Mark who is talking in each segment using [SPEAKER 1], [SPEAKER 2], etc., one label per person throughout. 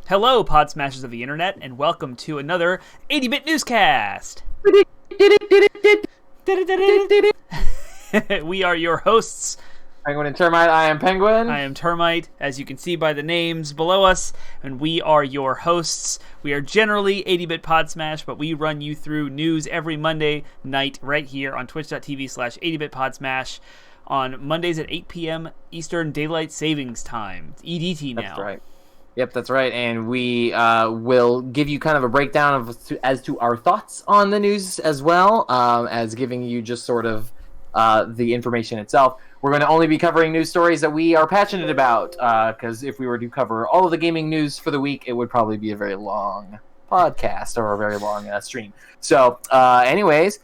[SPEAKER 1] Hello, Pod Smashers of the Internet, and welcome to another 80-Bit Newscast! We are your hosts.
[SPEAKER 2] Penguin and Termite, I am Penguin.
[SPEAKER 1] I am Termite, as you can see by the names below us, and we are your hosts. We are generally 80-Bit Pod Smash, but we run you through news every Monday night right here on twitch.tv/80-Bit Pod Smash on Mondays at 8 p.m. Eastern Daylight Savings Time. It's EDT now.
[SPEAKER 2] That's right. Yep, that's right. And we will give you kind of a breakdown as to our thoughts on the news as well as giving you just sort of the information itself. We're going to only be covering news stories that we are passionate about, because if we were to cover all of the gaming news for the week, it would probably be a very long podcast or a very long stream. So, anyways,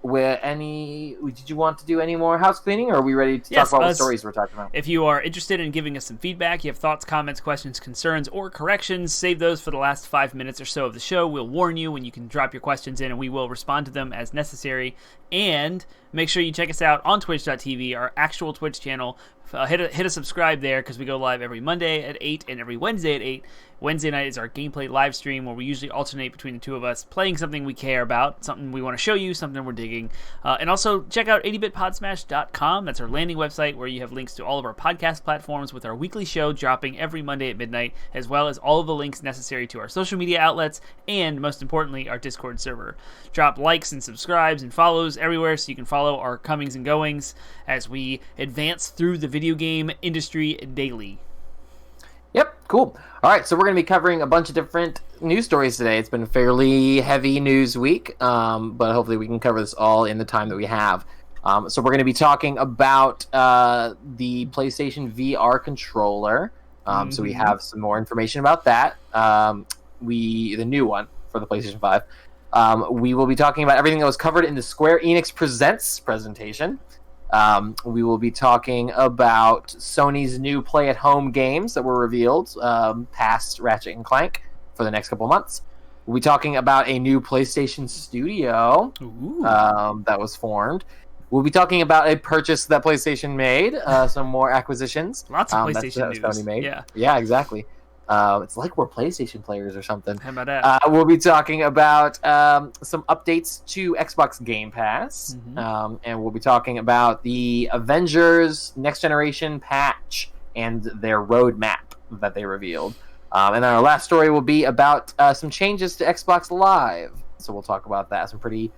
[SPEAKER 2] did you want to do any more house cleaning, or are we ready to talk about what stories we're talking about?
[SPEAKER 1] If you are interested in giving us some feedback, you have thoughts, comments, questions, concerns, or corrections, save those for the last 5 minutes or so of the show. We'll warn you when you can drop your questions in, and we will respond to them as necessary. And make sure you check us out on twitch.tv, our actual Twitch channel. Hit a subscribe there, because we go live every Monday at 8 and every Wednesday at 8. Wednesday night is our gameplay live stream, where we usually alternate between the two of us playing something we care about, something we want to show you, something we're digging. And also check out 80bitpodsmash.com. That's our landing website, where you have links to all of our podcast platforms, with our weekly show dropping every Monday at midnight, as well as all of the links necessary to our social media outlets, and most importantly, our Discord server. Drop likes and subscribes and follows everywhere so you can follow our comings and goings as we advance through the video game industry daily.
[SPEAKER 2] Yep, cool. All right, so we're going to be covering a bunch of different news stories today. It's been a fairly heavy news week, but hopefully we can cover this all in the time that we have. So we're going to be talking about the PlayStation VR controller. So we have some more information about that. The new one for the PlayStation 5. We will be talking about everything that was covered in the Square Enix Presents presentation. We will be talking about Sony's new play-at-home games that were revealed past Ratchet & Clank for the next couple months. We'll be talking about a new PlayStation Studio that was formed. We'll be talking about a purchase that PlayStation made, some more acquisitions.
[SPEAKER 1] Lots of PlayStation news.
[SPEAKER 2] Sony made.
[SPEAKER 1] Yeah,
[SPEAKER 2] exactly. It's like we're PlayStation players or something.
[SPEAKER 1] How about that?
[SPEAKER 2] We'll be talking about some updates to Xbox GamePass, and we'll be talking about the Avengers Next Generation patch and their roadmap that they revealed. And then our last story will be about some changes to Xbox Live. So we'll talk about that. Some pretty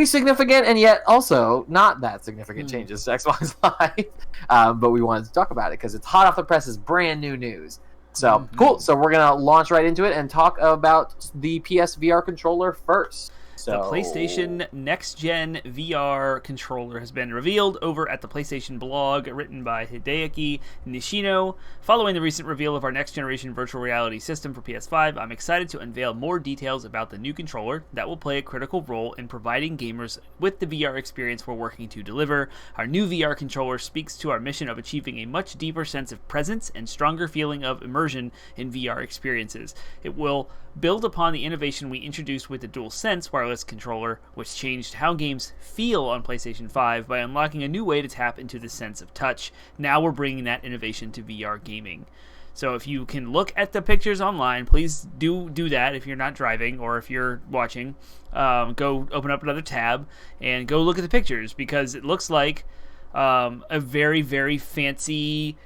[SPEAKER 2] significant and yet also not that significant changes to Xbox Live. But we wanted to talk about it because it's hot off the press, it's brand new news. So, cool. So we're going to launch right into it and talk about the PSVR controller first.
[SPEAKER 1] The PlayStation Next Gen VR controller has been revealed over at the PlayStation blog, written by Hideaki Nishino. Following the recent reveal of our next generation virtual reality system for PS5, I'm excited to unveil more details about the new controller that will play a critical role in providing gamers with the VR experience we're working to deliver. Our new VR controller speaks to our mission of achieving a much deeper sense of presence and stronger feeling of immersion in VR experiences. It will build upon the innovation we introduced with the DualSense wireless controller, which changed how games feel on PlayStation 5 by unlocking a new way to tap into the sense of touch. Now we're bringing that innovation to VR gaming. So if you can look at the pictures online, please do that if you're not driving or if you're watching. Go open up another tab and go look at the pictures, because it looks like a very, very fancy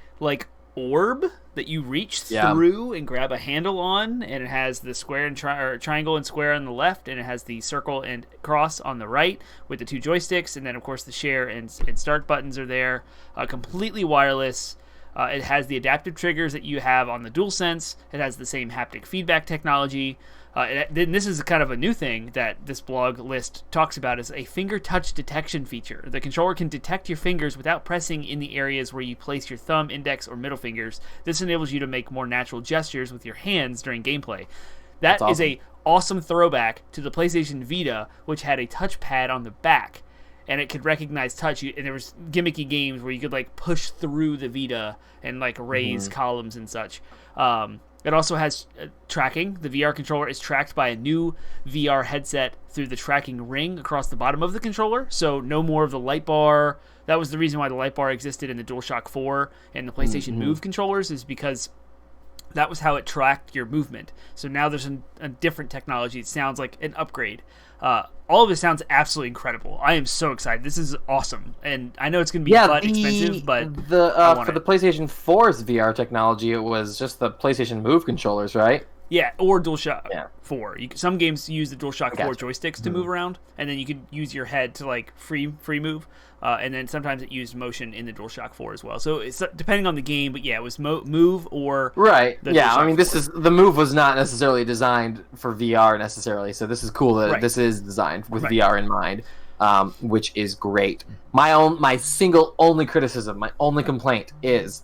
[SPEAKER 1] orb that you reach through and grab a handle on, and it has the square and triangle and square on the left, and it has the circle and cross on the right with the two joysticks, and then of course the share and start buttons are there. Completely wireless. It has the adaptive triggers that you have on the DualSense. It has the same haptic feedback technology. This is kind of a new thing that this blog list talks about, is a finger touch detection feature. The controller can detect your fingers without pressing in the areas where you place your thumb, index, or middle fingers. This enables you to make more natural gestures with your hands during gameplay. That's awesome. Is a awesome throwback to the PlayStation Vita, which had a touchpad on the back, and it could recognize touch. And there was gimmicky games where you could push through the Vita and raise columns and such. It also has tracking. The VR controller is tracked by a new VR headset through the tracking ring across the bottom of the controller, so no more of the light bar. That was the reason why the light bar existed in the DualShock 4 and the PlayStation Move controllers, is because that was how it tracked your movement. So now there's a different technology. It sounds like an upgrade. All of this sounds absolutely incredible. I am so excited. This is awesome, and I know it's going to be expensive, but
[SPEAKER 2] for the PlayStation 4's VR technology, it was just the PlayStation Move controllers, right?
[SPEAKER 1] Yeah, or DualShock 4. Some games use the DualShock 4 joysticks to move around, and then you could use your head to like free move. And then sometimes it used motion in the DualShock 4 as well. So it's depending on the game, but yeah, it was move or
[SPEAKER 2] right. Yeah, I mean,
[SPEAKER 1] DualShock
[SPEAKER 2] the Move was not necessarily designed for VR necessarily, so this is cool that this is designed with VR in mind, which is great. My single only criticism, my only complaint is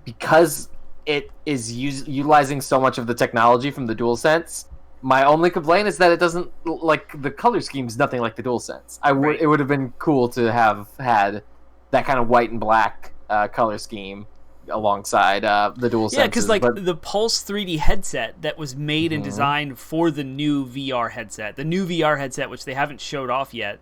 [SPEAKER 2] because it is utilizing so much of the technology from the DualSense. My only complaint is that it doesn't, like, the color scheme's nothing like the DualSense. It would have been cool to have had that kind of white and black color scheme alongside the DualSense.
[SPEAKER 1] Yeah, because the Pulse 3D headset that was made and designed for the new VR headset, which they haven't showed off yet.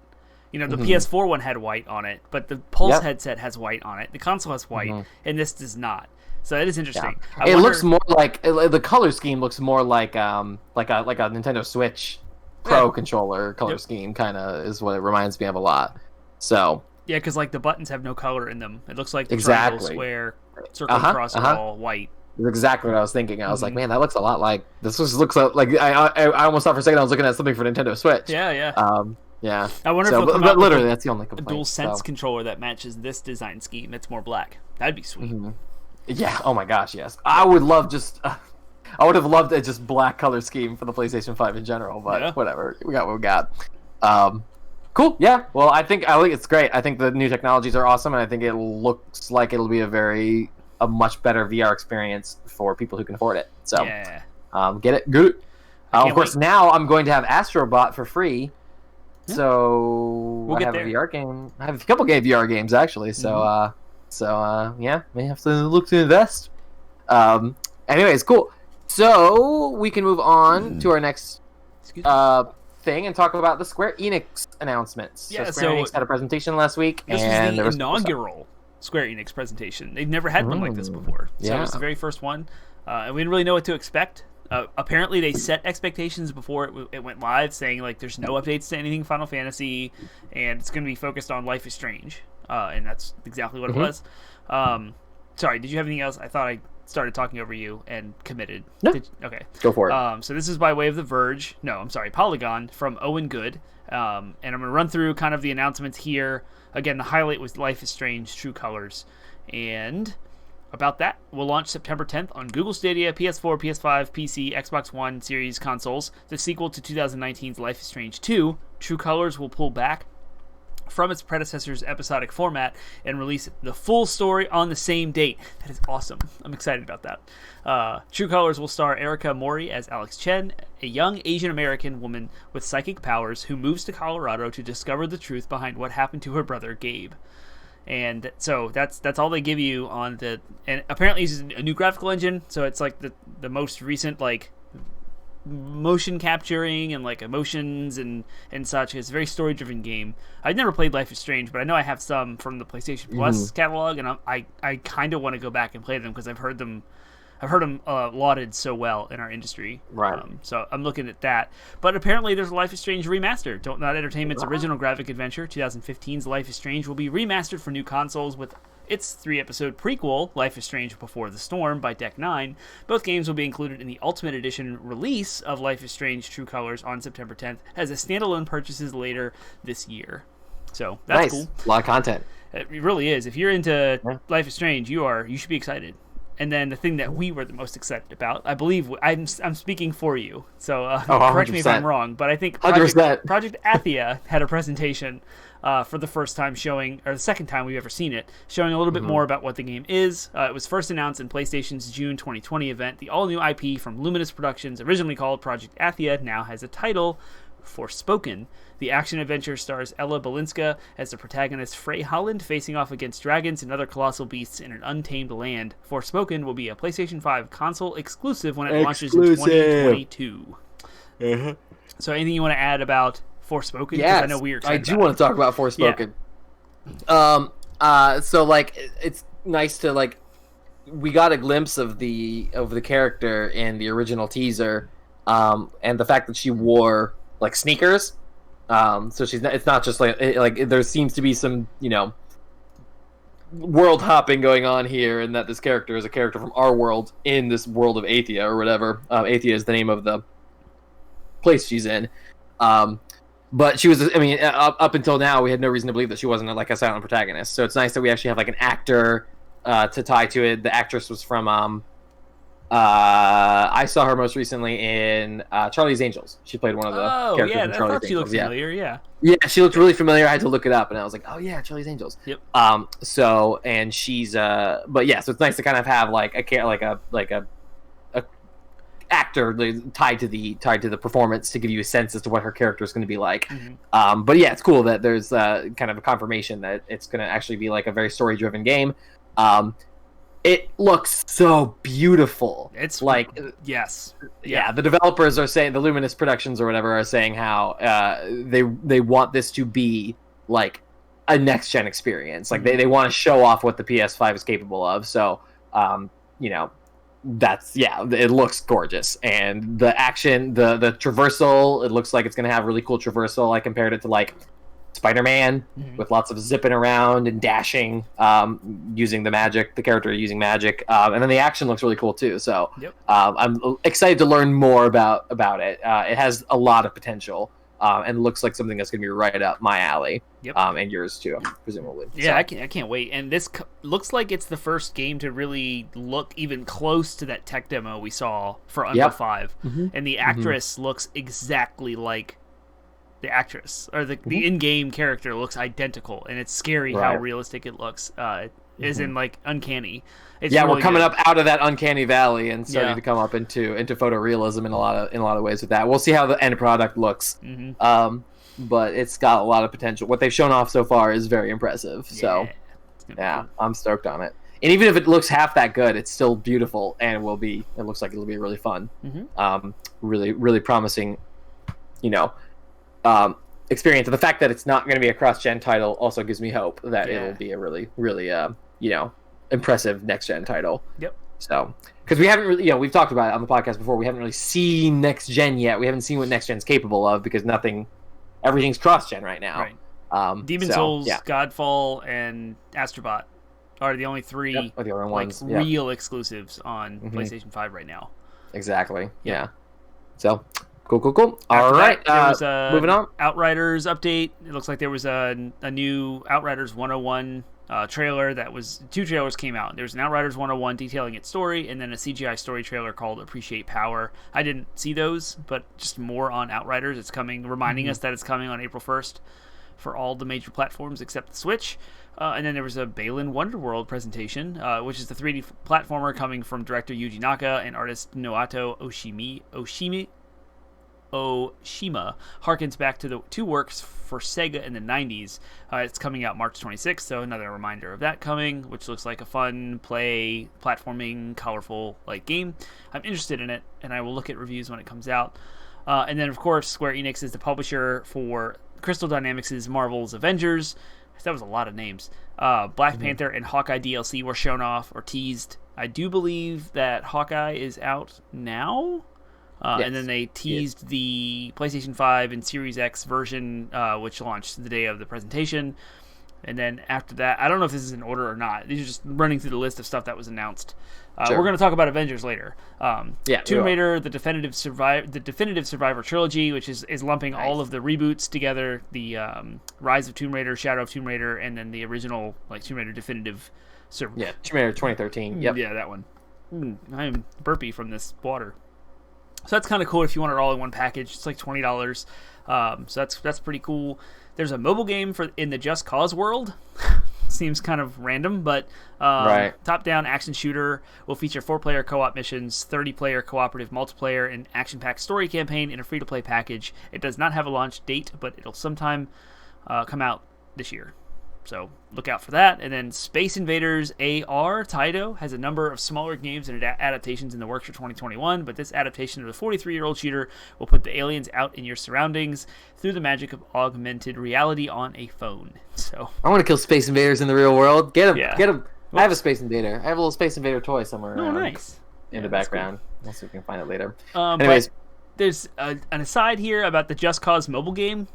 [SPEAKER 1] You know, the PS4 one had white on it, but the Pulse headset has white on it. The console has white, and this does not. So that is interesting.
[SPEAKER 2] Yeah. It looks more like the color scheme looks more like a Nintendo Switch Pro controller color scheme, kind of is what it reminds me of a lot. So
[SPEAKER 1] yeah, because like the buttons have no color in them. It looks like the triangle, square, circle, cross are all white.
[SPEAKER 2] That's exactly what I was thinking. I was like, man, that looks a lot like this. Looks like I almost thought for a second I was looking at something for Nintendo Switch.
[SPEAKER 1] Yeah.
[SPEAKER 2] Yeah.
[SPEAKER 1] I wonder if
[SPEAKER 2] but literally that's the only complaint.
[SPEAKER 1] A DualSense controller that matches this design scheme. It's more black. That'd be sweet.
[SPEAKER 2] Yeah. Oh my gosh. Yes. I would have loved a just black color scheme for the PlayStation 5 in general, but whatever. We got what we got. Cool. Yeah. Well, I think it's great. I think the new technologies are awesome, and I think it looks like it'll be a much better VR experience for people who can afford it. So, get it. Good. Of course, now I'm going to have Astrobot for free. So
[SPEAKER 1] we'll
[SPEAKER 2] I have a VR game. I have a couple VR games actually. So. Yeah, may have to look to invest. Anyways, cool. So we can move on to our next thing and talk about the Square Enix announcements.
[SPEAKER 1] Yeah,
[SPEAKER 2] Square Enix had a presentation last week,
[SPEAKER 1] and was the inaugural Square Enix presentation. They've never had one like this before, so it was the very first one, and we didn't really know what to expect. Apparently, they set expectations before it went live, saying like there's no updates to anything Final Fantasy, and it's going to be focused on Life is Strange. And that's exactly what it was. Sorry, did you have anything else? I thought I started talking over you and committed.
[SPEAKER 2] No.
[SPEAKER 1] Okay.
[SPEAKER 2] Go for it.
[SPEAKER 1] So this is by way of The Verge. No, I'm sorry, Polygon from Owen Good. And I'm going to run through kind of the announcements here. Again, the highlight was Life is Strange True Colors. And about that, will launch September 10th on Google Stadia, PS4, PS5, PC, Xbox One, Series consoles. The sequel to 2019's Life is Strange 2, True Colors will pull back from its predecessor's episodic format and release the full story on the same date. That is awesome. I'm excited about that. True Colors will star Erica Mori as Alex Chen, a young Asian American woman with psychic powers who moves to Colorado to discover the truth behind what happened to her brother Gabe. And so that's all they give you on the. And apparently it's a new graphical engine, so it's like the most recent like motion capturing and like emotions and such. It's a very story driven game. I've never played Life is Strange, but I know I have some from the PlayStation Plus catalog, and I kind of want to go back and play them because I've heard them lauded so well in our industry.
[SPEAKER 2] Right.
[SPEAKER 1] So I'm looking at that. But apparently there's a Life is Strange remaster. Don't Not Entertainment's original graphic adventure, 2015's Life is Strange, will be remastered for new consoles with its 3-episode prequel, Life is Strange Before the Storm, by Deck 9. Both games will be included in the Ultimate Edition release of Life is Strange True Colors on September 10th as a standalone purchases later this year. So that's cool.
[SPEAKER 2] A lot of content.
[SPEAKER 1] It really is. If you're into Life is Strange, you should be excited. And then the thing that we were the most excited about, I believe, I'm speaking for you, so correct me if I'm wrong, but I think Project Athia had a presentation for the first time showing, or the second time we've ever seen it, showing a little bit more about what the game is. It was first announced in PlayStation's June 2020 event. The all-new IP from Luminous Productions, originally called Project Athia, now has a title, Forspoken. The action-adventure stars Ella Balinska as the protagonist Frey Holland facing off against dragons and other colossal beasts in an untamed land. Forspoken will be a PlayStation 5 console exclusive when it launches in 2022. So anything you want to add about Forspoken?
[SPEAKER 2] Yes,
[SPEAKER 1] I know we were excited
[SPEAKER 2] I do want to talk about Forspoken. So like it's nice to like we got a glimpse of the character in the original teaser, and the fact that she wore like sneakers. So it's not just like there seems to be some, world hopping going on here, and that this character is a character from our world in this world of Athia or whatever. Athia is the name of the place she's in. But she was, I mean, up until now, we had no reason to believe that she wasn't like a silent protagonist. So it's nice that we actually have like an actor to tie to it. The actress was from I saw her most recently in Charlie's Angels. She played one of the characters in Charlie's Angels.
[SPEAKER 1] I thought she looked familiar. Yeah.
[SPEAKER 2] Yeah, she looked really familiar. I had to look it up, and I was like, "Oh yeah, Charlie's Angels."
[SPEAKER 1] Yep.
[SPEAKER 2] So, and she's but yeah, so it's nice to kind of have like a actor tied to the performance to give you a sense as to what her character is going to be like. Mm-hmm. But yeah, it's cool that there's kind of a confirmation that it's going to actually be like a very story-driven game. It looks so beautiful.
[SPEAKER 1] It's
[SPEAKER 2] like,
[SPEAKER 1] yes,
[SPEAKER 2] yeah. The developers are saying, the Luminous Productions or whatever are saying how they want this to be like a next gen experience. Like they want to show off what the PS5 is capable of. So, it looks gorgeous, and the action, the traversal, it looks like it's going to have really cool traversal. I compared it to like Spiderman, with lots of zipping around and dashing, using the character using magic, and then the action looks really cool too. So I'm excited to learn more about it. It has a lot of potential, and looks like something that's going to be right up my alley, and yours too, presumably.
[SPEAKER 1] Yeah, so. I can't wait. And this looks like it's the first game to really look even close to that tech demo we saw for Unreal 5, and the actress looks exactly like the actress, or the in-game character looks identical, and it's scary how realistic it looks. Is in like uncanny. It's really
[SPEAKER 2] we're coming up out of that uncanny valley and starting to come up into photorealism in a lot of ways with that. We'll see how the end product looks, but it's got a lot of potential. What they've shown off so far is very impressive. So I'm stoked on it. And even if it looks half that good, it's still beautiful, and it looks like it'll be really fun. Really, really promising. Experience. And the fact that it's not going to be a cross-gen title also gives me hope that it'll be a really, really, impressive next-gen title.
[SPEAKER 1] Yep.
[SPEAKER 2] So, because we haven't really, we've talked about it on the podcast before, we haven't really seen next-gen yet. We haven't seen what next-gen's capable of, because everything's cross-gen right now.
[SPEAKER 1] Right. Demon's Souls, Godfall, and Astrobot are the only three
[SPEAKER 2] are the only ones,
[SPEAKER 1] real exclusives on PlayStation 5 right now.
[SPEAKER 2] Exactly. Yeah. So... Cool. All right,
[SPEAKER 1] there was
[SPEAKER 2] moving on.
[SPEAKER 1] Outriders update. It looks like there was a new Outriders 101 trailer. Two trailers came out. There was an Outriders 101 detailing its story, and then a CGI story trailer called Appreciate Power. I didn't see those, but just more on Outriders. It's coming, reminding us that it's coming on April 1st for all the major platforms except the Switch. And then there was a Balan Wonderworld presentation, which is the 3D platformer coming from director Yuji Naka and artist Noato Oshima, harkens back to the two works for Sega in the 90s. It's coming out March 26th, so another reminder of that coming, which looks like a fun play, platforming, colorful game. I'm interested in it, and I will look at reviews when it comes out. And then, of course, Square Enix is the publisher for Crystal Dynamics' Marvel's Avengers. That was a lot of names. Black Panther and Hawkeye DLC were shown off or teased. I do believe that Hawkeye is out now. And then they teased the PlayStation 5 and Series X version, which launched the day of the presentation. And then after that, I don't know if this is in order or not. These are just running through the list of stuff that was announced. We're going to talk about Avengers later. Tomb Raider, the definitive Survivor trilogy, which is lumping all of the reboots together: the Rise of Tomb Raider, Shadow of Tomb Raider, and then the original Tomb Raider Definitive Survivor.
[SPEAKER 2] Yeah, Tomb Raider 2013. Yep.
[SPEAKER 1] Yeah, that one. I'm burpy from this water. So that's kind of cool if you want it all in one package. It's like $20. So that's pretty cool. There's a mobile game in the Just Cause world. Seems kind of random, but top-down action shooter will feature 4-player co-op missions, 30-player cooperative multiplayer, and action-packed story campaign in a free-to-play package. It does not have a launch date, but it'll sometime come out this year. So look out for that. And then Space Invaders AR Taito has a number of smaller games and adaptations in the works for 2021, but this adaptation of the 43-year-old shooter will put the aliens out in your surroundings through the magic of augmented reality on a phone. So
[SPEAKER 2] I want to kill Space Invaders in the real world. Get them. I have a Space Invader. I have a little Space Invader toy somewhere
[SPEAKER 1] Oh,
[SPEAKER 2] around
[SPEAKER 1] nice.
[SPEAKER 2] in the background. Cool. We'll see if we can find it later.
[SPEAKER 1] Anyways, there's an aside here about the Just Cause mobile game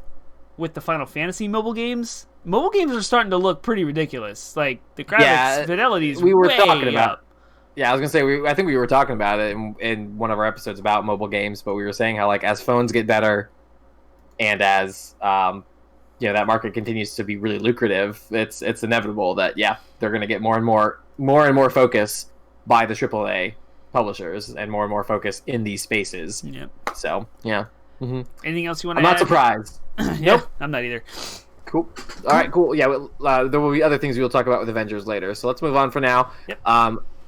[SPEAKER 1] with the Final Fantasy mobile games. Mobile games are starting to look pretty ridiculous. Like the graphics fidelity is way
[SPEAKER 2] talking about.
[SPEAKER 1] Up.
[SPEAKER 2] Yeah, I was gonna say I think we were talking about it in one of our episodes about mobile games, but we were saying how like as phones get better, and as that market continues to be really lucrative, it's inevitable that they're gonna get more and more focus by the AAA publishers and more focus in these spaces.
[SPEAKER 1] Yep.
[SPEAKER 2] So Mm-hmm.
[SPEAKER 1] Anything else you want to add?
[SPEAKER 2] I'm not surprised.
[SPEAKER 1] Nope, I'm not either.
[SPEAKER 2] Cool. All right, cool. Yeah, there will be other things we'll talk about with Avengers later. So let's move on for now.
[SPEAKER 1] Yep.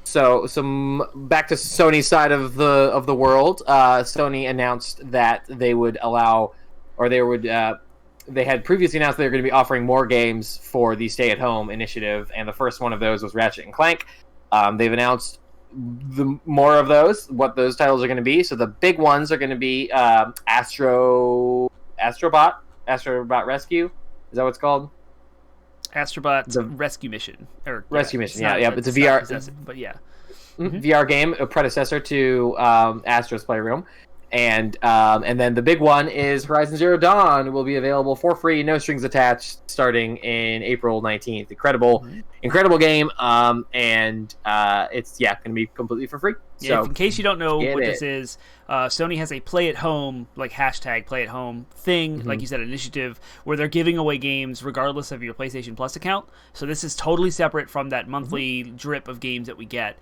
[SPEAKER 2] So some back to Sony's side of the world. Sony announced that they would allow, or they had previously announced they were going to be offering more games for the stay-at-home initiative, and the first one of those was Ratchet and Clank. They've announced more of those, what those titles are going to be. So the big ones are going to be Astrobot Rescue. Is that what it's called?
[SPEAKER 1] Astrobot's Rescue Mission.
[SPEAKER 2] Rescue Mission, it's a VR...
[SPEAKER 1] But yeah.
[SPEAKER 2] VR game, a predecessor to Astro's Playroom. And then the big one is Horizon Zero Dawn will be available for free, no strings attached, starting in April 19th. Incredible game, and it's going to be completely for free.
[SPEAKER 1] Yeah,
[SPEAKER 2] so
[SPEAKER 1] in case you don't know what this is, Sony has a play at home, like hashtag play at home thing, like you said, initiative, where they're giving away games regardless of your PlayStation Plus account. So this is totally separate from that monthly drip of games that we get.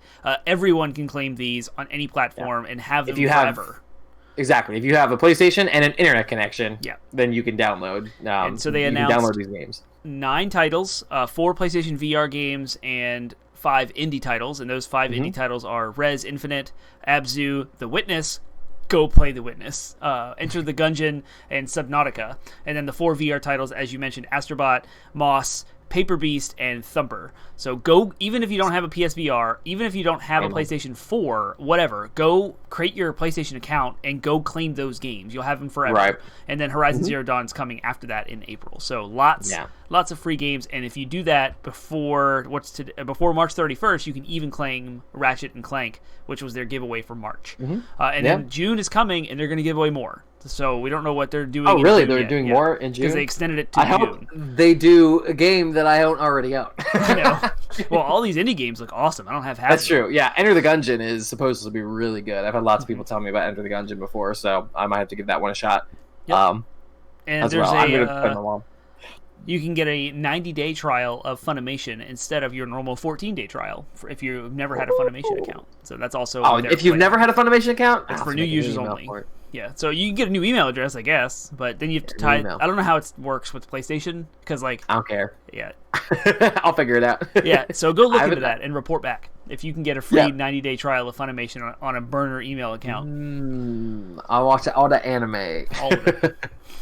[SPEAKER 1] Everyone can claim these on any platform and have them forever.
[SPEAKER 2] Exactly. If you have a PlayStation and an internet connection, then you can download.
[SPEAKER 1] And so they announced
[SPEAKER 2] download these games.
[SPEAKER 1] 9 titles, 4 PlayStation VR games, and 5 indie titles. And those 5 indie titles are Rez Infinite, Abzu, The Witness, go play The Witness, Enter the Gungeon, and Subnautica. And then the 4 VR titles, as you mentioned, Astrobot, Moss, Paper Beast, and Thumper. So go, even if you don't have a PSVR, even if you don't have a PlayStation 4, whatever, go create your PlayStation account and go claim those games. You'll have them forever.
[SPEAKER 2] Right.
[SPEAKER 1] And then Horizon Zero Dawn's coming after that in April. So lots of free games. And if you do that before before March 31st, you can even claim Ratchet and Clank, which was their giveaway for March. And then June is coming, and they're going to give away more. So we don't know what they're doing.
[SPEAKER 2] Oh, really? They're doing more in June?
[SPEAKER 1] Because they extended it to June.
[SPEAKER 2] I hope they do a game that I don't already own.
[SPEAKER 1] Well, all these indie games look awesome. I don't have half.
[SPEAKER 2] That's true. Yeah, Enter the Gungeon is supposed to be really good. I've had lots of people tell me about Enter the Gungeon before, so I might have to give that one a shot.
[SPEAKER 1] And
[SPEAKER 2] as
[SPEAKER 1] there's
[SPEAKER 2] well. I'm going to put it on the wall.
[SPEAKER 1] You can get a 90-day trial of Funimation instead of your normal 14-day trial if you've never had a Funimation account. So that's also...
[SPEAKER 2] if you've never had a Funimation account?
[SPEAKER 1] It's for new users only. Yeah, so you can get a new email address, I guess, but then you have to tie... I don't know how it works with PlayStation, because, like...
[SPEAKER 2] I don't care.
[SPEAKER 1] Yeah.
[SPEAKER 2] I'll figure it out.
[SPEAKER 1] Yeah, so go look into that and report back if you can get a free 90-day trial of Funimation on a burner email account.
[SPEAKER 2] I'll watch all the anime.
[SPEAKER 1] All of it.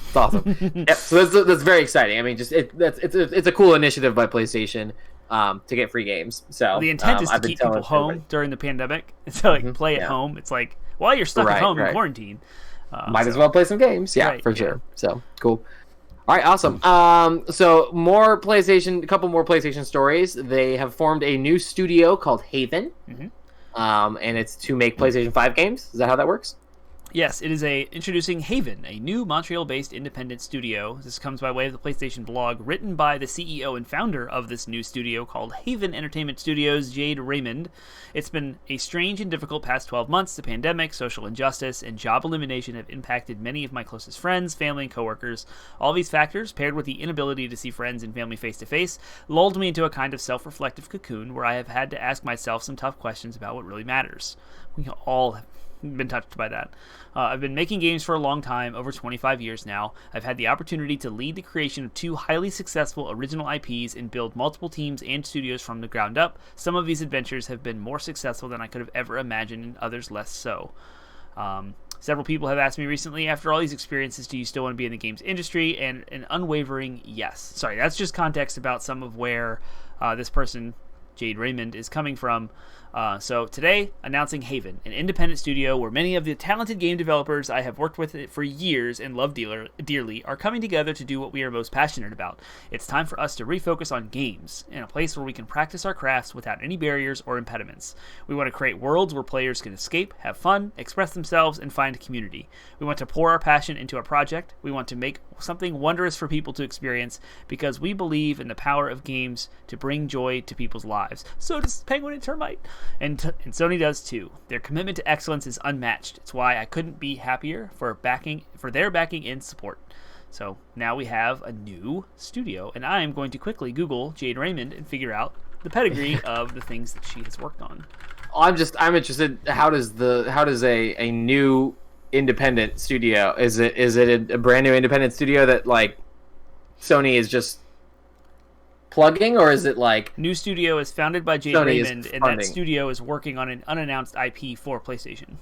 [SPEAKER 2] It's awesome. So that's very exciting. I mean, just it's a cool initiative by PlayStation to get free games. So
[SPEAKER 1] the intent is to keep people home during the pandemic. So like play at home. It's like while you're stuck at home in quarantine,
[SPEAKER 2] might as well play some games. Yeah, for sure. So cool. All right, awesome. So a couple more PlayStation stories. They have formed a new studio called Haven, and it's to make PlayStation 5 games. Is that how that works?
[SPEAKER 1] Yes, it is introducing Haven, a new Montreal-based independent studio. This comes by way of the PlayStation blog, written by the CEO and founder of this new studio called Haven Entertainment Studios, Jade Raymond. It's been a strange and difficult past 12 months. The pandemic, social injustice, and job elimination have impacted many of my closest friends, family, and coworkers. All these factors, paired with the inability to see friends and family face-to-face, lulled me into a kind of self-reflective cocoon where I have had to ask myself some tough questions about what really matters. We all have been touched by that. I've been making games for a long time, over 25 years now. I've had the opportunity to lead the creation of 2 highly successful original IPs and build multiple teams and studios from the ground up. Some of these adventures have been more successful than I could have ever imagined, and others less so. Several people have asked me recently, after all these experiences, do you still want to be in the games industry? And an unwavering yes. Sorry, that's just context about some of where this person, Jade Raymond, is coming from. So today, announcing Haven, an independent studio where many of the talented game developers I have worked with for years and love dearly are coming together to do what we are most passionate about. It's time for us to refocus on games, in a place where we can practice our crafts without any barriers or impediments. We want to create worlds where players can escape, have fun, express themselves, and find community. We want to pour our passion into a project. We want to make something wondrous for people to experience, because we believe in the power of games to bring joy to people's lives. So does Penguin and Termite. And Sony does too. Their commitment to excellence is unmatched. It's why I couldn't be happier for their backing and support. So now we have a new studio, and I am going to quickly Google Jade Raymond and figure out the pedigree of the things that she has worked on.
[SPEAKER 2] I'm interested. How does a new independent studio, is it a brand new independent studio that like Sony is just plugging, or is it like
[SPEAKER 1] new studio is founded by Jade
[SPEAKER 2] Sony
[SPEAKER 1] Raymond, and that studio is working on an unannounced IP for PlayStation?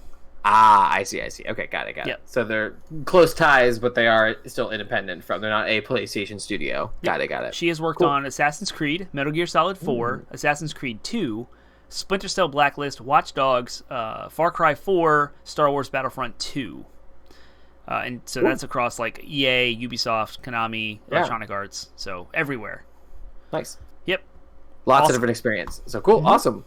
[SPEAKER 2] I see. Okay, got it.
[SPEAKER 1] Yep.
[SPEAKER 2] So they're close ties, but they are still independent from. They're not a PlayStation studio.
[SPEAKER 1] Yep.
[SPEAKER 2] Got it.
[SPEAKER 1] She has worked on Assassin's Creed, Metal Gear Solid 4, Assassin's Creed 2, Splinter Cell Blacklist, Watch Dogs, Far Cry 4, Star Wars Battlefront 2. And so that's across like EA, Ubisoft, Konami, Electronic Arts, so everywhere.
[SPEAKER 2] Nice.
[SPEAKER 1] Yep.
[SPEAKER 2] Lots of different experience. So cool. Awesome.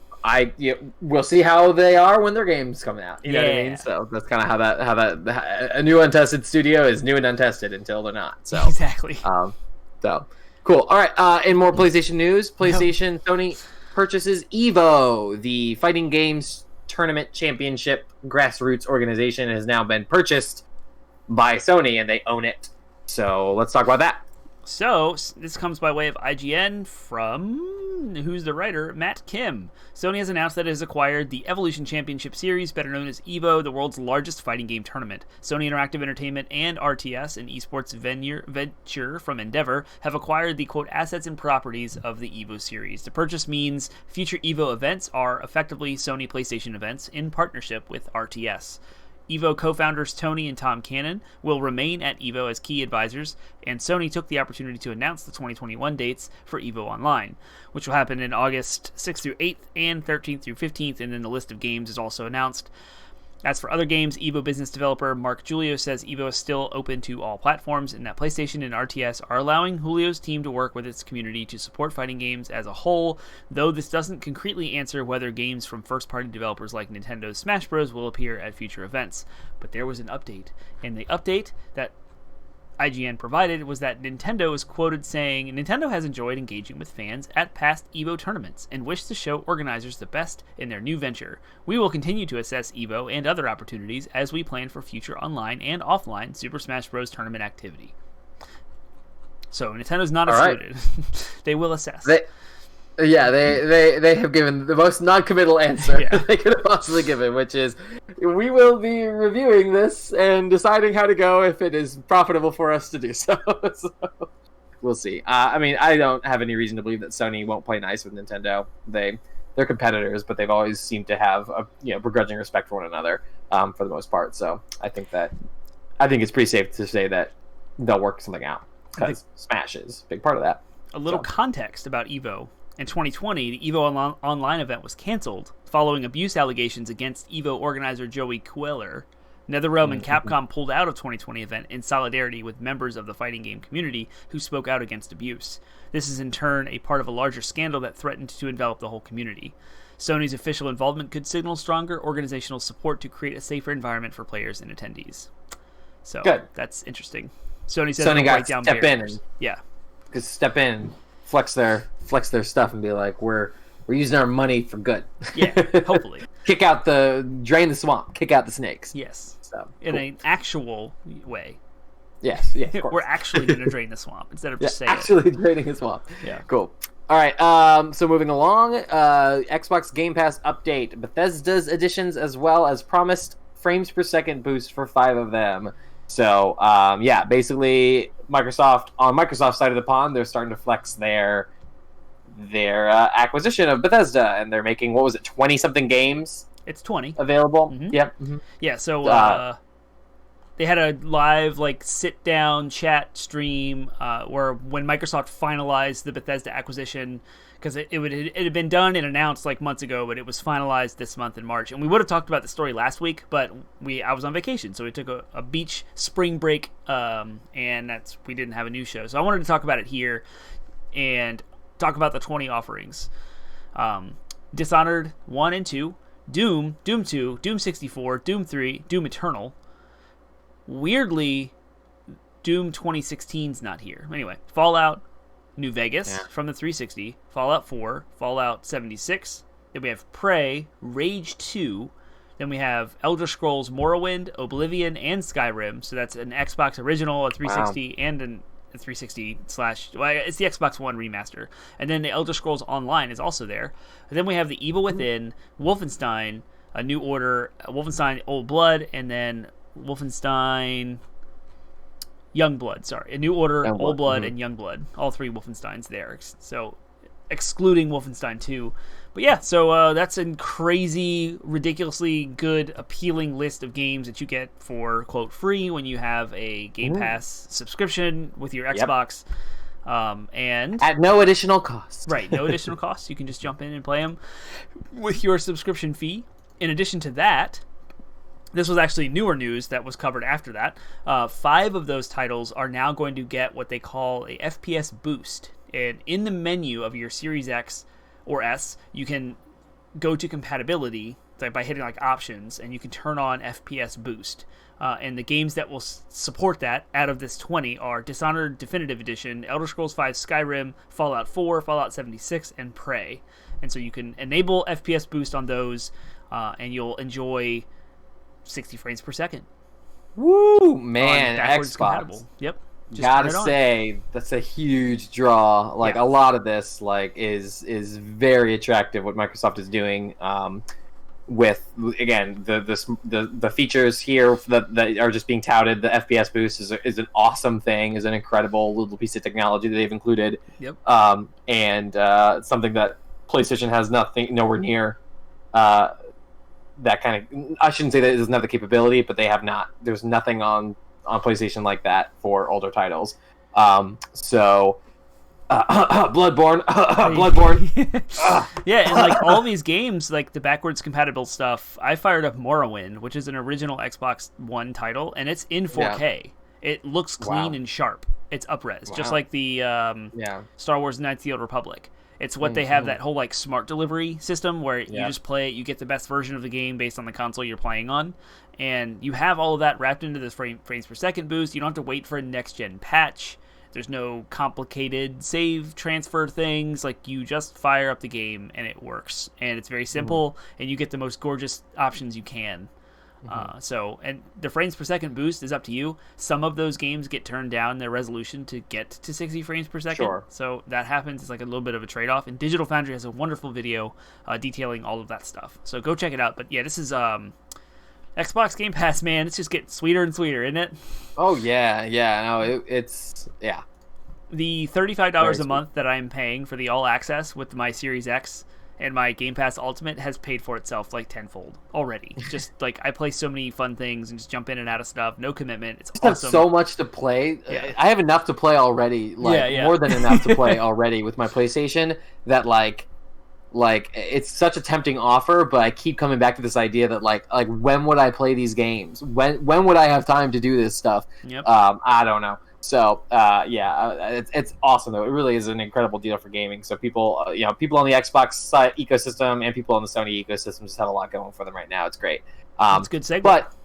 [SPEAKER 2] We'll see how they are when their game's coming out. You know what I mean? So that's kind of how that a new untested studio is new and untested until they're not. So
[SPEAKER 1] exactly.
[SPEAKER 2] So cool. All right. In more PlayStation news, Sony purchases EVO, the fighting games tournament championship grassroots organization, has now been purchased by Sony, and they own it. So let's talk about that.
[SPEAKER 1] So, this comes by way of IGN from, who's the writer? Matt Kim. Sony has announced that it has acquired the Evolution Championship Series, better known as EVO, the world's largest fighting game tournament. Sony Interactive Entertainment and RTS, an esports venture from Endeavor, have acquired the, quote, assets and properties of the EVO series. The purchase means future EVO events are effectively Sony PlayStation events in partnership with RTS. EVO co-founders Tony and Tom Cannon will remain at EVO as key advisors, and Sony took the opportunity to announce the 2021 dates for EVO Online, which will happen in August 6th through 8th and 13th through 15th, and then the list of games is also announced. As for other games, EVO business developer Mark Julio says EVO is still open to all platforms, and that PlayStation and RTS are allowing Julio's team to work with its community to support fighting games as a whole, though this doesn't concretely answer whether games from first-party developers like Nintendo's Smash Bros. Will appear at future events. But there was an update, and the update that IGN provided was that Nintendo is quoted saying, Nintendo has enjoyed engaging with fans at past EVO tournaments and wished to show organizers the best in their new venture. We will continue to assess EVO and other opportunities as we plan for future online and offline Super Smash Bros. Tournament activity. So Nintendo's not excluded. Right. They will assess.
[SPEAKER 2] They have given the most non-committal answer they could have possibly given, which is, we will be reviewing this and deciding how to go if it is profitable for us to do so. So we'll see. I don't have any reason to believe that Sony won't play nice with Nintendo. They're competitors, but they've always seemed to have a begrudging respect for one another for the most part. So I think it's pretty safe to say that they'll work something out, because Smash is a big part of that.
[SPEAKER 1] A little context about EVO. In 2020, the EVO Online event was canceled following abuse allegations against EVO organizer Joey Queller. NetherRealm and Capcom pulled out of 2020 event in solidarity with members of the fighting game community who spoke out against abuse. This is in turn a part of a larger scandal that threatened to envelop the whole community. Sony's official involvement could signal stronger organizational support to create a safer environment for players and attendees. So that's interesting. Sony says
[SPEAKER 2] Sony got
[SPEAKER 1] down
[SPEAKER 2] step
[SPEAKER 1] barriers.
[SPEAKER 2] Step in, flex their stuff, and be like, we're using our money for good.
[SPEAKER 1] Yeah, hopefully.
[SPEAKER 2] Drain the swamp, kick out the snakes.
[SPEAKER 1] Yes.
[SPEAKER 2] So,
[SPEAKER 1] in an actual way.
[SPEAKER 2] Yes, of course.
[SPEAKER 1] We're actually going to drain the swamp instead of just saying
[SPEAKER 2] actually draining the swamp.
[SPEAKER 1] Yeah.
[SPEAKER 2] Cool. All right, so moving along, Xbox Game Pass update. Bethesda's editions, as well as promised frames per second boost for 5 of them. So, basically, Microsoft, on Microsoft's side of the pond, they're starting to flex their acquisition of Bethesda, and they're making, 20-something games?
[SPEAKER 1] It's 20.
[SPEAKER 2] Available?
[SPEAKER 1] Mm-hmm.
[SPEAKER 2] Yep. Mm-hmm.
[SPEAKER 1] Yeah, so they had a live like sit down chat stream where when Microsoft finalized the Bethesda acquisition, because it had been done and announced like months ago, but it was finalized this month in March. And we would have talked about the story last week, but I was on vacation, so we took a beach spring break, and we didn't have a news show. So I wanted to talk about it here and talk about the 20 offerings. Dishonored 1 and 2, Doom 2, Doom 64, Doom 3, Doom Eternal. Weirdly, Doom 2016's not here. Anyway, Fallout New Vegas from the 360, Fallout 4, Fallout 76. Then we have Prey, Rage 2. Then we have Elder Scrolls Morrowind, Oblivion, and Skyrim. So that's an Xbox original, a 360, and a 360 / well, it's the Xbox One remaster. And then the Elder Scrolls Online is also there. And then we have The Evil Within, Wolfenstein, A New Order, Wolfenstein Old Blood, and then Wolfenstein Youngblood. Sorry, A New Order, Old Blood, and Youngblood. All 3 Wolfensteins there. So excluding Wolfenstein 2. But yeah, so that's a crazy, ridiculously good, appealing list of games that you get for, quote, free when you have a GamePass subscription with your Xbox. And
[SPEAKER 2] at no additional cost.
[SPEAKER 1] Right, no additional cost. You can just jump in and play them with your subscription fee. In addition to that, this was actually newer news that was covered after that. 5 of those titles are now going to get what they call a FPS boost. And in the menu of your Series X or S, you can go to compatibility by hitting like options, and you can turn on FPS boost. And the games that will support that out of this 20 are Dishonored Definitive Edition, Elder Scrolls V, Skyrim, Fallout 4, Fallout 76, and Prey. And so you can enable FPS boost on those, and you'll enjoy 60 frames per second.
[SPEAKER 2] Woo, man,
[SPEAKER 1] backwards
[SPEAKER 2] Xbox.
[SPEAKER 1] Compatible. Yep. Just
[SPEAKER 2] gotta say, that's a huge draw. Like, a lot of this is very attractive, what Microsoft is doing with, again, the features here that are just being touted. The FPS boost is an awesome thing, is an incredible little piece of technology that they've included.
[SPEAKER 1] Yep.
[SPEAKER 2] And something that PlayStation has nowhere near that kind of, I shouldn't say that it doesn't have the capability, but they have not. There's nothing on PlayStation like that for older titles. Bloodborne.
[SPEAKER 1] Yeah, and like all these games, like the backwards compatible stuff, I fired up Morrowind, which is an original Xbox One title, and it's in 4K. Yeah. It looks clean and sharp. It's up-res, just like the Star Wars Knights of the Old Republic. It's what they have, that whole like smart delivery system where you just play it, you get the best version of the game based on the console you're playing on, and you have all of that wrapped into this frames per second boost. You don't have to wait for a next gen patch. There's no complicated save transfer things. Like, you just fire up the game and it works, and it's very simple, and you get the most gorgeous options you can. And the frames per second boost is up to you. Some of those games get turned down their resolution to get to 60 frames per second. Sure. So that happens. It's like a little bit of a trade-off. And Digital Foundry has a wonderful video detailing all of that stuff. So go check it out. But yeah, this is Xbox Game Pass, man. It's just getting sweeter and sweeter, isn't it?
[SPEAKER 2] Oh, yeah. Yeah. No, it's
[SPEAKER 1] The $35 a month that I'm paying for the All Access with my Series X and my Game Pass Ultimate has paid for itself like tenfold already. Just like, I play so many fun things and just jump in and out of stuff. No commitment. It's awesome.
[SPEAKER 2] Have so much to play. Yeah. I have enough to play already. More than enough to play already with my PlayStation. That like it's such a tempting offer, but I keep coming back to this idea that like when would I play these games? When would I have time to do this stuff?
[SPEAKER 1] Yep.
[SPEAKER 2] I don't know. So it's awesome though. It really is an incredible deal for gaming. So people, people on the Xbox side ecosystem and people on the Sony ecosystem just have a lot going for them right now. It's great.
[SPEAKER 1] That's a good segue.
[SPEAKER 2] But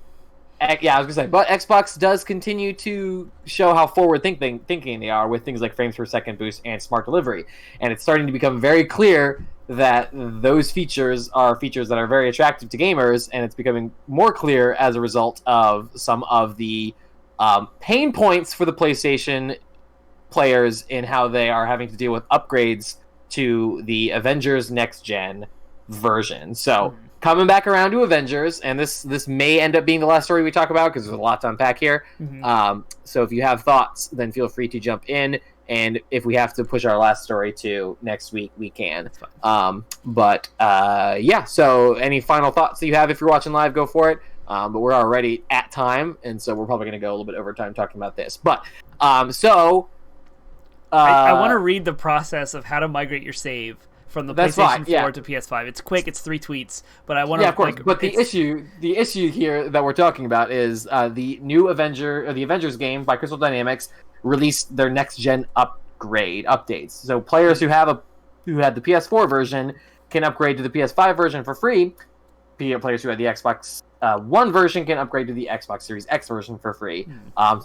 [SPEAKER 2] I was gonna say, but Xbox does continue to show how forward thinking they are with things like frames per second boost and smart delivery, and it's starting to become very clear that those features are features that are very attractive to gamers, and it's becoming more clear as a result of some of the pain points for the PlayStation players in how they are having to deal with upgrades to the Avengers Next Gen version. So coming back around to Avengers, and this may end up being the last story we talk about because there's a lot to unpack here. So if you have thoughts, then feel free to jump in. And if we have to push our last story to next week, we can. So any final thoughts that you have if you're watching live, go for it. but we're already at time, and so we're probably going to go a little bit over time talking about this. But
[SPEAKER 1] I want to read the process of how to migrate your save from the PlayStation 4 to PS5. It's quick. It's 3 tweets, but I want to.
[SPEAKER 2] Yeah, of course. But the issue here that we're talking about is the new Avengers game by Crystal Dynamics released their next gen updates. So players who had the PS4 version can upgrade to the PS5 version for free. Players who had the Xbox One version can upgrade to the Xbox Series X version for free. 2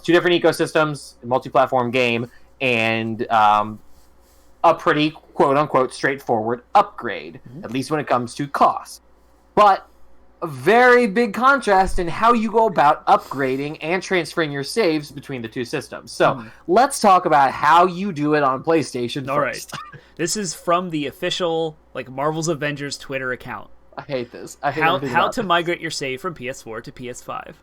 [SPEAKER 2] different ecosystems, multi-platform game, and a pretty quote-unquote straightforward upgrade, at least when it comes to cost. But a very big contrast in how you go about upgrading and transferring your saves between the 2 systems. So let's talk about how you do it on PlayStation first.
[SPEAKER 1] All right. This is from the official Marvel's Avengers Twitter account.
[SPEAKER 2] I hate this.
[SPEAKER 1] How to migrate your save from PS4 to PS5.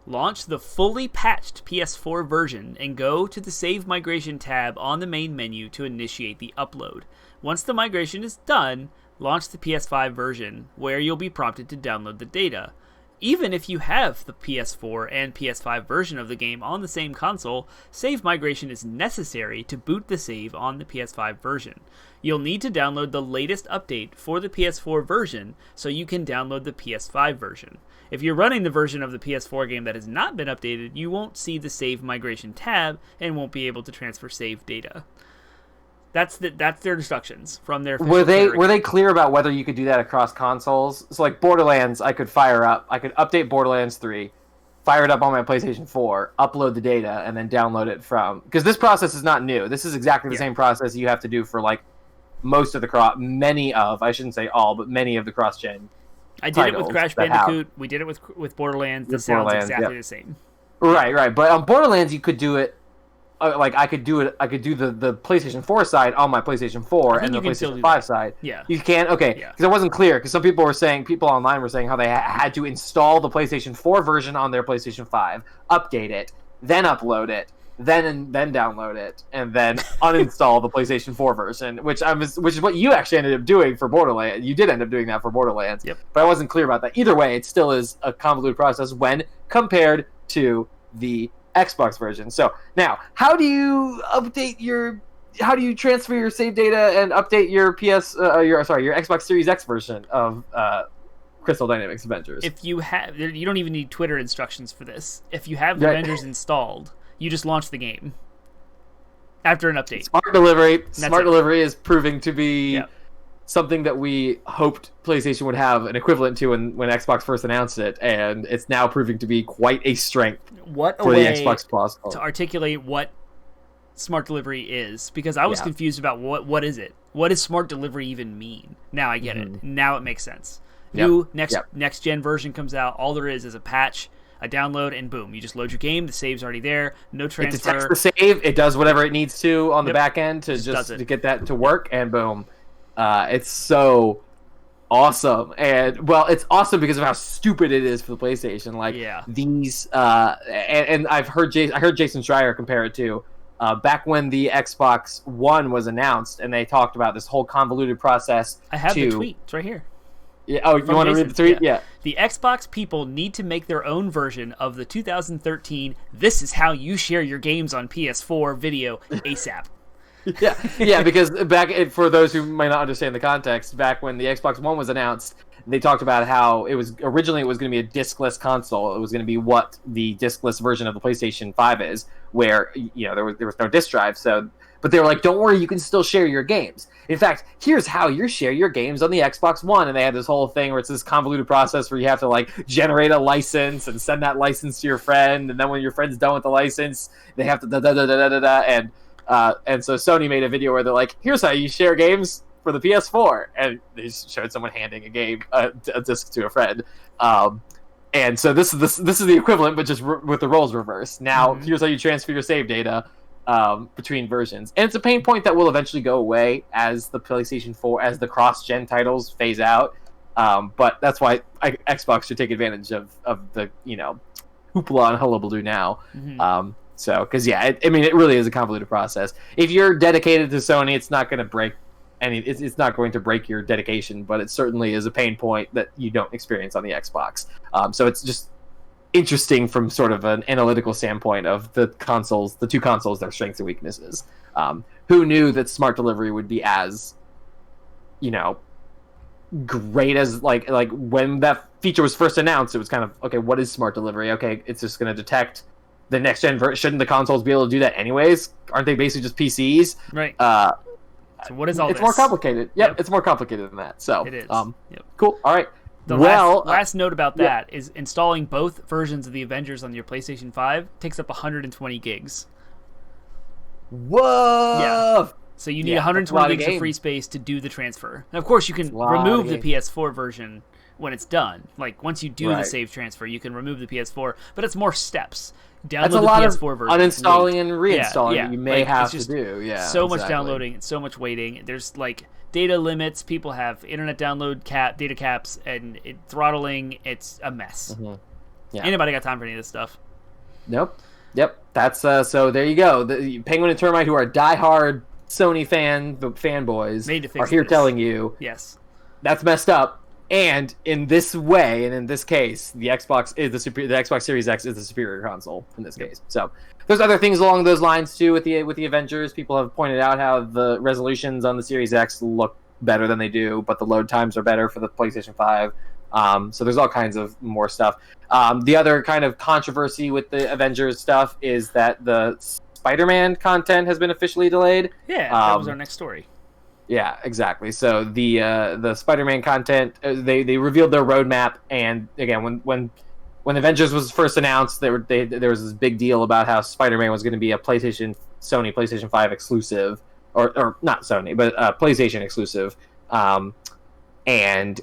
[SPEAKER 1] Launch the fully patched PS4 version and go to the Save Migration tab on the main menu to initiate the upload. Once the migration is done, launch the PS5 version, where you'll be prompted to download the data. Even if you have the PS4 and PS5 version of the game on the same console, save migration is necessary to boot the save on the PS5 version. You'll need to download the latest update for the PS4 version so you can download the PS5 version. If you're running the version of the PS4 game that has not been updated, you won't see the Save Migration tab and won't be able to transfer save data. That's their instructions from their.
[SPEAKER 2] Were they clear about whether you could do that across consoles? So like Borderlands, I could update Borderlands 3, fire it up on my PlayStation 4, upload the data, and then download it from. Because this process is not new. This is exactly the same process you have to do for most of the many of, I shouldn't say all, but many of the cross-gen.
[SPEAKER 1] I did it with Crash Bandicoot. We did it with Borderlands. This sounds exactly the same.
[SPEAKER 2] Right. But on Borderlands, you could do it. I could do the PlayStation 4 side on my PlayStation 4 and the PlayStation 5 side.
[SPEAKER 1] Yeah.
[SPEAKER 2] You can? Okay. Because it wasn't clear. Because some people online were saying how they had to install the PlayStation 4 version on their PlayStation 5, update it, then upload it, then download it, and then uninstall the PlayStation 4 version, which is what you actually ended up doing for Borderlands. You did end up doing that for Borderlands.
[SPEAKER 1] Yep.
[SPEAKER 2] But I wasn't clear about that. Either way, it still is a convoluted process when compared to the Xbox version. So now, how do you transfer your save data and update your your Xbox Series X version of Crystal Dynamics Avengers?
[SPEAKER 1] If you don't even need Twitter instructions for this. If you have the Avengers installed, you just launch the game after an update.
[SPEAKER 2] Smart delivery is proving to be something that we hoped PlayStation would have an equivalent to when Xbox first announced it, and it's now proving to be quite a strength for the Xbox Plus.
[SPEAKER 1] To articulate what smart delivery is, because I was confused about what is it? What does smart delivery even mean? Now I get it. Now it makes sense. New next gen version comes out. All there is a patch, a download, and boom, you just load your game. The save's already there. No transfer.
[SPEAKER 2] It detects the save. It does whatever it needs to on the back end to get that to work, and boom. It's so awesome, and it's awesome because of how stupid it is for the PlayStation. These, and I heard Jason Schreier compare it to back when the Xbox One was announced, and they talked about this whole convoluted process.
[SPEAKER 1] I have the tweet. It's right here.
[SPEAKER 2] Yeah. Oh, you want to read the tweet? Yeah.
[SPEAKER 1] The Xbox people need to make their own version of the 2013 "This is how you share your games on PS4" video ASAP.
[SPEAKER 2] Yeah, because for those who might not understand the context, back when the Xbox One was announced, they talked about how originally it was going to be a discless console. It was going to be what the discless version of the PlayStation 5 is, where there was no disc drive. But they were like, "Don't worry, you can still share your games. In fact, here's how you share your games on the Xbox One." And they had this whole thing where it's this convoluted process where you have to generate a license and send that license to your friend, and then when your friend's done with the license, they have to and so Sony made a video where they're like, "Here's how you share games for the PS4," and they showed someone handing a disc to a friend. And so this is the equivalent, but just with the roles reversed. Now here's how you transfer your save data between versions, and it's a pain point that will eventually go away as the PlayStation 4, as the cross-gen titles phase out. But that's why Xbox should take advantage of the hoopla and hullabaloo now. Because it really is a convoluted process. If you're dedicated to Sony, it's not going to break it's not going to break your dedication, but it certainly is a pain point that you don't experience on the Xbox. So it's just interesting from sort of an analytical standpoint of the two consoles, their strengths and weaknesses. Who knew that smart delivery would be as, great as like when that feature was first announced? It was kind of, okay, what is smart delivery? Okay, it's just going to detect the next gen version. Shouldn't the consoles be able to do that anyways? Aren't they basically just PCs?
[SPEAKER 1] Right. So what is all
[SPEAKER 2] it's
[SPEAKER 1] this?
[SPEAKER 2] More complicated. Yep, it's more complicated than that. So
[SPEAKER 1] it is.
[SPEAKER 2] Cool. All right.
[SPEAKER 1] The last note about that is installing both versions of the Avengers on your PlayStation 5 takes up 120 gigs.
[SPEAKER 2] Whoa!
[SPEAKER 1] Yeah. So you need 120 gigs of free space to do the transfer. Now, of course, you can remove the PS4 version when it's done. Like, once you do the save transfer, you can remove the PS4, but it's more steps. Download the PS4 version.
[SPEAKER 2] Uninstalling and reinstalling that you may have to do. Yeah,
[SPEAKER 1] so much downloading and so much waiting. There's, data limits. People have internet download data caps, and throttling. It's a mess. Mm-hmm. Yeah. Anybody got time for any of this stuff?
[SPEAKER 2] Nope. Yep. That's so there you go. The Penguin and Termite, who are diehard Sony fanboys, are here telling you,
[SPEAKER 1] yes,
[SPEAKER 2] that's messed up. And in this way, and in this case, the Xbox Series X is the superior console in this case. So there's other things along those lines too with the Avengers. People have pointed out how the resolutions on the Series X look better than they do, but the load times are better for the PlayStation 5. So there's all kinds of more stuff. The other kind of controversy with the Avengers stuff is that the Spider-Man content has been officially delayed.
[SPEAKER 1] Yeah, that was our next story.
[SPEAKER 2] Yeah, exactly. So the Spider-Man content, they revealed their roadmap, and again, when Avengers was first announced, there was this big deal about how Spider-Man was going to be a Sony PlayStation 5 exclusive, or not Sony, but PlayStation exclusive, and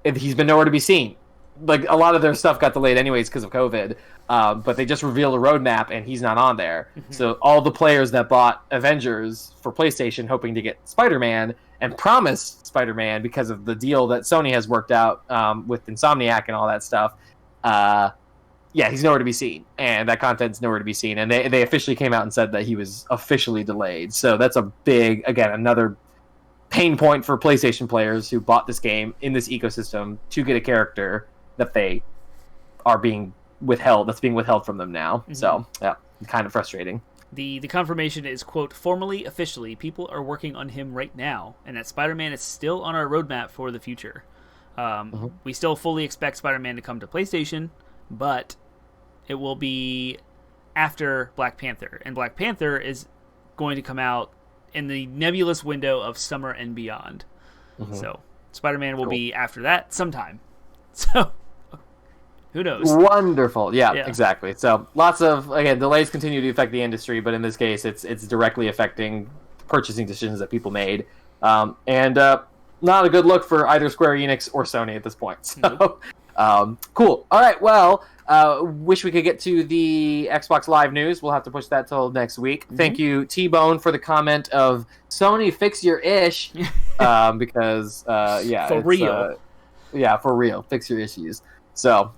[SPEAKER 2] he's been nowhere to be seen. Like, a lot of their stuff got delayed anyways because of COVID, but they just revealed a roadmap and he's not on there. Mm-hmm. So all the players that bought Avengers for PlayStation hoping to get Spider-Man and promised Spider-Man because of the deal that Sony has worked out with Insomniac and all that stuff, he's nowhere to be seen. And that content's nowhere to be seen. And they officially came out and said that he was officially delayed. So that's a big, again, another pain point for PlayStation players who bought this game in this ecosystem to get a character that they are being withheld. That's being withheld from them now. Mm-hmm. So, yeah, kind of frustrating.
[SPEAKER 1] The confirmation is, quote, formally, officially, people are working on him right now, and that Spider-Man is still on our roadmap for the future. We still fully expect Spider-Man to come to PlayStation, but it will be after Black Panther. And Black Panther is going to come out in the nebulous window of summer and beyond. Mm-hmm. So Spider-Man will be after that sometime. So who knows?
[SPEAKER 2] Wonderful. Yeah, exactly. So lots of, again, delays continue to affect the industry, but in this case, it's directly affecting purchasing decisions that people made. And not a good look for either Square Enix or Sony at this point. So, cool. All right. Well, wish we could get to the Xbox Live news. We'll have to push that till next week. Mm-hmm. Thank you, T-Bone, for the comment of Sony fix your ish. Because,
[SPEAKER 1] for real.
[SPEAKER 2] For real. Fix your issues. So,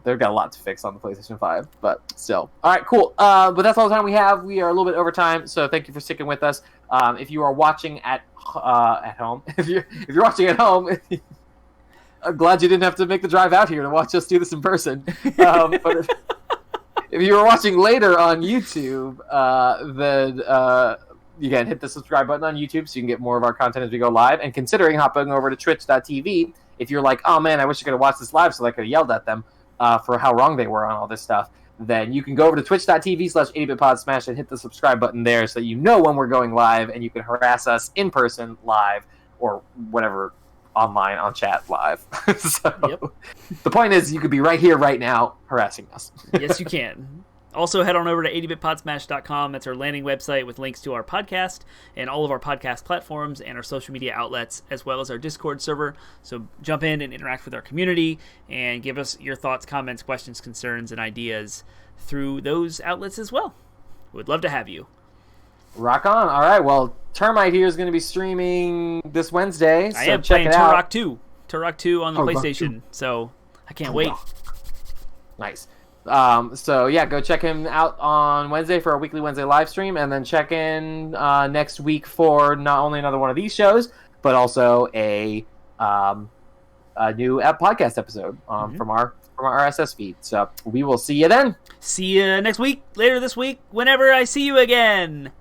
[SPEAKER 2] they've got a lot to fix on the PlayStation 5, but still. All right, cool. But that's all the time we have. We are a little bit over time, so thank you for sticking with us. If you are watching at home, if you're watching at home, I'm glad you didn't have to make the drive out here to watch us do this in person. But if you were watching later on YouTube, then again, hit the subscribe button on YouTube so you can get more of our content as we go live. And considering hopping over to twitch.tv, if you're like, oh man, I wish I could have watched this live so I could have yelled at them for how wrong they were on all this stuff, then you can go over to twitch.tv/80bitpodsmash and hit the subscribe button there so that you know when we're going live and you can harass us in person live or whatever online on chat live. So the point is you could be right here right now harassing us.
[SPEAKER 1] Yes, you can. Also, head on over to 80bitpodsmash.com. That's our landing website with links to our podcast and all of our podcast platforms and our social media outlets, as well as our Discord server. So jump in and interact with our community and give us your thoughts, comments, questions, concerns, and ideas through those outlets as well. We'd love to have you.
[SPEAKER 2] Rock on. All right. Well, Termite here is going to be streaming this Wednesday. So
[SPEAKER 1] I am
[SPEAKER 2] check
[SPEAKER 1] playing
[SPEAKER 2] it out.
[SPEAKER 1] Turok 2 on the PlayStation. So I can't wait.
[SPEAKER 2] Nice. So yeah, go check him out on Wednesday for our weekly Wednesday live stream, and then check in next week for not only another one of these shows, but also a a new podcast episode from our RSS feed. So we will see you then.
[SPEAKER 1] See you next week, later this week, whenever I see you again.